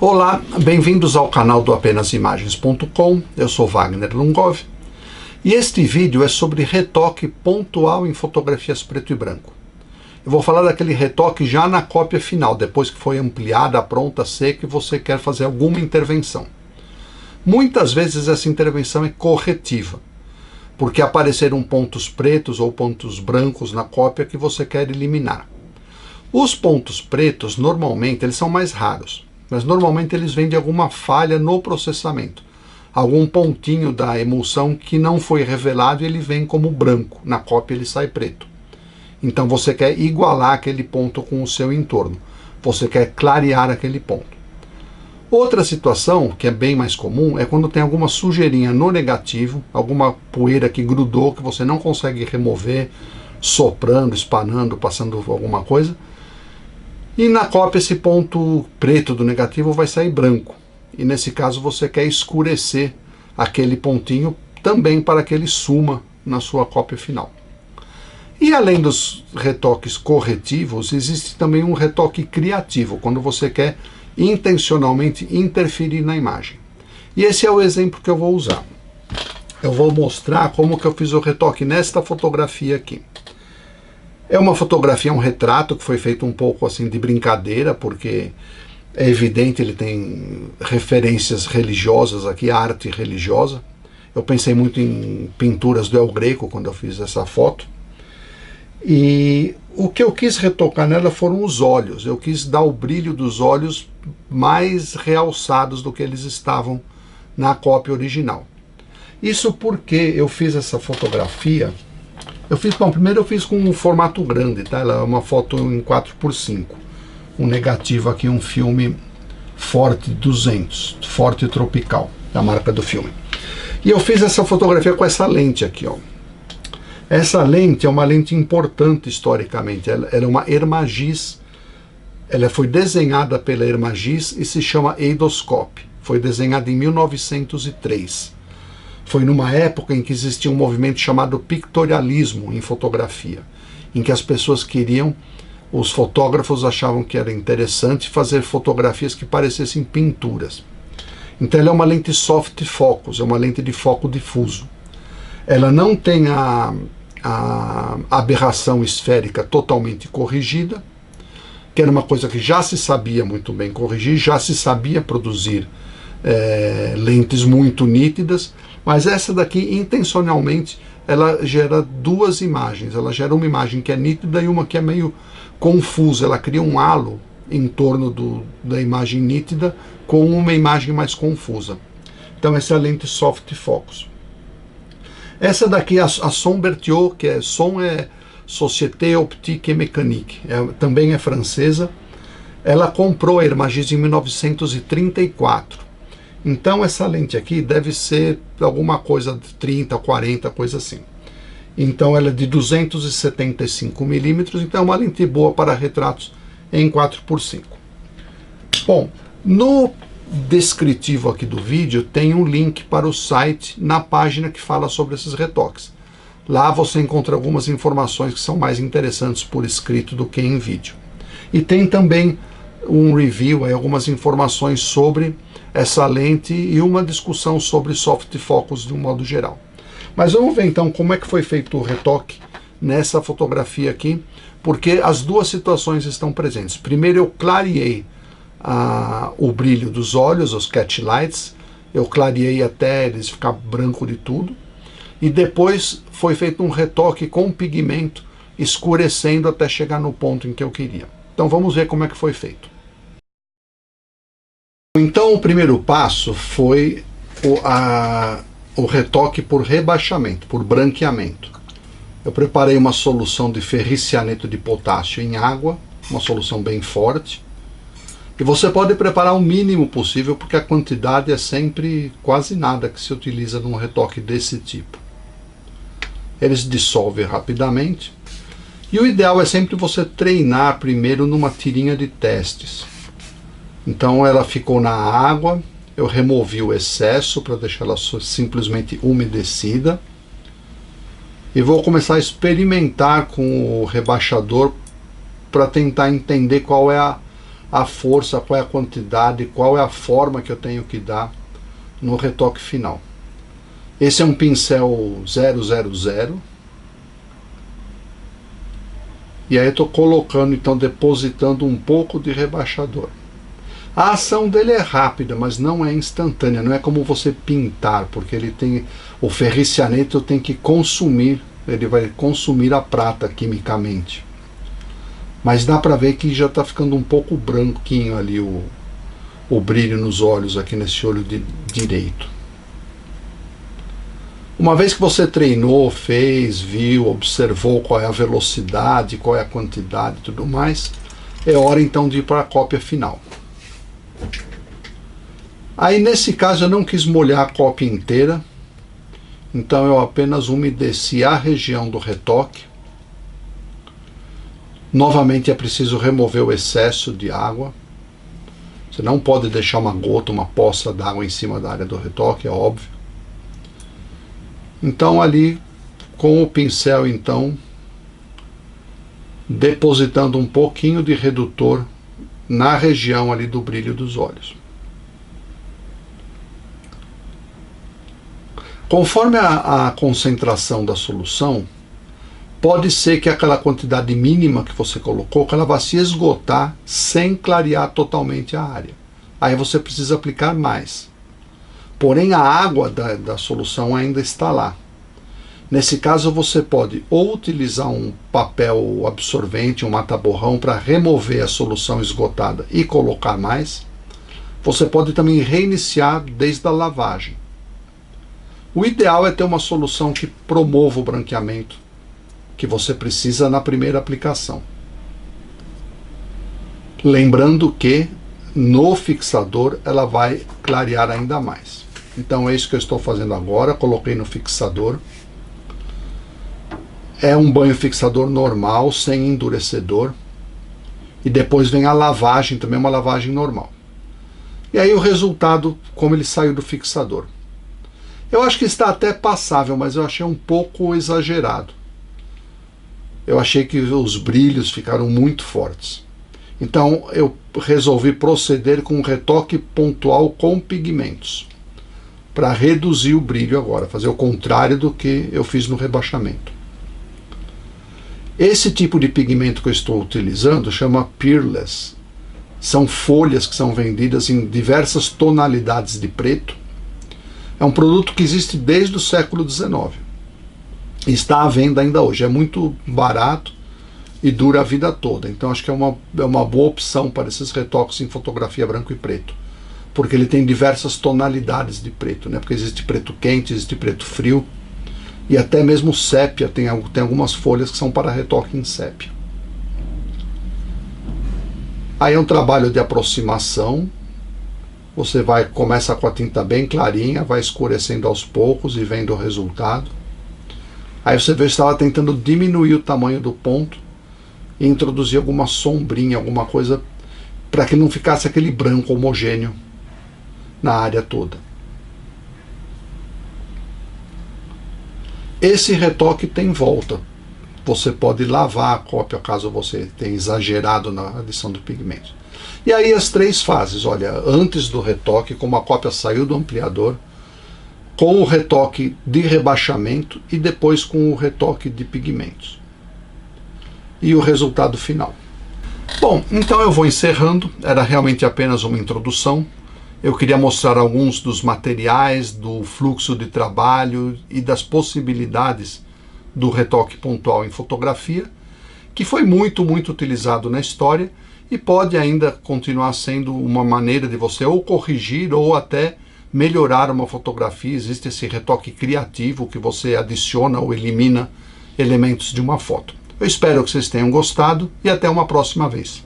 Olá, bem-vindos ao canal do apenasimagens.com. Eu sou Wagner Lungov e este vídeo é sobre retoque pontual em fotografias preto e branco. Eu vou falar daquele retoque já na cópia final, depois que foi ampliada, pronta, seca e você quer fazer alguma intervenção. Muitas vezes essa intervenção é corretiva, porque apareceram pontos pretos ou pontos brancos na cópia que você quer eliminar. Os pontos pretos, normalmente, eles são mais raros, mas normalmente eles vêm de alguma falha no processamento. Algum pontinho da emulsão que não foi revelado e ele vem como branco, na cópia ele sai preto. Então você quer igualar aquele ponto com o seu entorno, você quer clarear aquele ponto. Outra situação, que é bem mais comum, é quando tem alguma sujeirinha no negativo, alguma poeira que grudou, que você não consegue remover, soprando, espanando, passando alguma coisa. E na cópia esse ponto preto do negativo vai sair branco. E nesse caso você quer escurecer aquele pontinho também para que ele suma na sua cópia final. E além dos retoques corretivos, existe também um retoque criativo, quando você quer intencionalmente interferir na imagem. E esse é o exemplo que eu vou usar. Eu vou mostrar como que eu fiz o retoque nesta fotografia aqui. É uma fotografia, um retrato que foi feito um pouco assim de brincadeira, porque é evidente, ele tem referências religiosas aqui, arte religiosa. Eu pensei muito em pinturas do El Greco quando eu fiz essa foto. E o que eu quis retocar nela foram os olhos. Eu quis dar o brilho dos olhos mais realçados do que eles estavam na cópia original. Isso porque eu fiz essa fotografia. Primeiro eu fiz com um formato grande, tá? Ela é uma foto em 4x5. Um negativo aqui, um filme Forte 200, Forte Tropical, da marca do filme. E eu fiz essa fotografia com essa lente aqui, ó. Essa lente é uma lente importante historicamente, ela é uma Hermagis, ela foi desenhada pela Hermagis e se chama Eidoscope, foi desenhada em 1903. Foi numa época em que existia um movimento chamado pictorialismo em fotografia, em que as pessoas queriam, os fotógrafos achavam que era interessante fazer fotografias que parecessem pinturas. Então ela é uma lente soft focus, é uma lente de foco difuso. Ela não tem a aberração esférica totalmente corrigida, que era uma coisa que já se sabia muito bem corrigir, já se sabia produzir lentes muito nítidas, mas essa daqui, intencionalmente, ela gera duas imagens. Ela gera uma imagem que é nítida e uma que é meio confusa. Ela cria um halo em torno da imagem nítida com uma imagem mais confusa. Então essa é a lente soft focus. Essa daqui, a Som Berthiaud, que é Société Optique et Mécanique, também é francesa. Ela comprou a Hermagis em 1934. Então essa lente aqui deve ser alguma coisa de 30, 40, coisa assim. Então ela é de 275 milímetros, então é uma lente boa para retratos em 4x5. Bom, no descritivo aqui do vídeo tem um link para o site na página que fala sobre esses retoques. Lá você encontra algumas informações que são mais interessantes por escrito do que em vídeo. E tem também um review, algumas informações sobre essa lente e uma discussão sobre soft focus de um modo geral. Mas vamos ver então como é que foi feito o retoque nessa fotografia aqui, porque as duas situações estão presentes. Primeiro eu clareei o brilho dos olhos, os catch lights, eu clareei até eles ficar branco de tudo, e depois foi feito um retoque com pigmento, escurecendo até chegar no ponto em que eu queria. Então vamos ver como é que foi feito. Então o primeiro passo foi o retoque por rebaixamento, por branqueamento. Eu preparei uma solução de ferricianeto de potássio em água, uma solução bem forte. E você pode preparar o mínimo possível, porque a quantidade é sempre quase nada que se utiliza num retoque desse tipo. Eles dissolvem rapidamente. E o ideal é sempre você treinar primeiro numa tirinha de testes. Então ela ficou na água, eu removi o excesso para deixar ela simplesmente umedecida. E vou começar a experimentar com o rebaixador para tentar entender qual é a a força, qual é a quantidade, qual é a forma que eu tenho que dar no retoque final. Esse é um pincel 000. E aí eu estou colocando, então, depositando um pouco de rebaixador. A ação dele é rápida, mas não é instantânea, não é como você pintar, porque ele tem, o ferricianeto tem que consumir, ele vai consumir a prata quimicamente. Mas dá para ver que já está ficando um pouco branquinho ali o brilho nos olhos, aqui nesse olho direito. Uma vez que você treinou, fez, viu, observou qual é a velocidade, qual é a quantidade e tudo mais, é hora então de ir para a cópia final. Aí nesse caso eu não quis molhar a cópia inteira, então eu apenas umedeci a região do retoque. Novamente é preciso remover o excesso de água. Você não pode deixar uma gota, uma poça d'água em cima da área do retoque, é óbvio. Então ali, com o pincel, então, depositando um pouquinho de redutor na região ali do brilho dos olhos. Conforme a concentração da solução, pode ser que aquela quantidade mínima que você colocou, que ela vá se esgotar sem clarear totalmente a área. Aí você precisa aplicar mais. Porém, a água da solução ainda está lá. Nesse caso, você pode ou utilizar um papel absorvente, um mata-borrão, para remover a solução esgotada e colocar mais. Você pode também reiniciar desde a lavagem. O ideal é ter uma solução que promova o branqueamento, que você precisa na primeira aplicação. Lembrando que no fixador ela vai clarear ainda mais. Então é isso que eu estou fazendo agora, coloquei no fixador. É um banho fixador normal, sem endurecedor. E depois vem a lavagem, também uma lavagem normal. E aí o resultado, como ele saiu do fixador. Eu acho que está até passável, mas eu achei um pouco exagerado. Eu achei que os brilhos ficaram muito fortes. Então eu resolvi proceder com um retoque pontual com pigmentos, para reduzir o brilho agora, fazer o contrário do que eu fiz no rebaixamento. Esse tipo de pigmento que eu estou utilizando chama Peerless. São folhas que são vendidas em diversas tonalidades de preto. É um produto que existe desde o século XIX. E está à venda ainda hoje. É muito barato e dura a vida toda. Então acho que é uma boa opção para esses retoques em fotografia branco e preto. Porque ele tem diversas tonalidades de preto, né? Porque existe preto quente, existe preto frio. E até mesmo sépia, tem algumas folhas que são para retoque em sépia. Aí é um trabalho de aproximação. Você começa com a tinta bem clarinha, vai escurecendo aos poucos e vendo o resultado. Aí você vê que eu estava tentando diminuir o tamanho do ponto e introduzir alguma sombrinha, alguma coisa, para que não ficasse aquele branco homogêneo na área toda. Esse retoque tem volta. Você pode lavar a cópia caso você tenha exagerado na adição do pigmento. E aí as três fases, olha, antes do retoque, como a cópia saiu do ampliador, com o retoque de rebaixamento e depois com o retoque de pigmentos. E o resultado final. Bom, então eu vou encerrando, era realmente apenas uma introdução. Eu queria mostrar alguns dos materiais, do fluxo de trabalho e das possibilidades do retoque pontual em fotografia, que foi muito utilizado na história e pode ainda continuar sendo uma maneira de você ou corrigir ou até melhorar uma fotografia. Existe esse retoque criativo que você adiciona ou elimina elementos de uma foto. Eu espero que vocês tenham gostado e até uma próxima vez.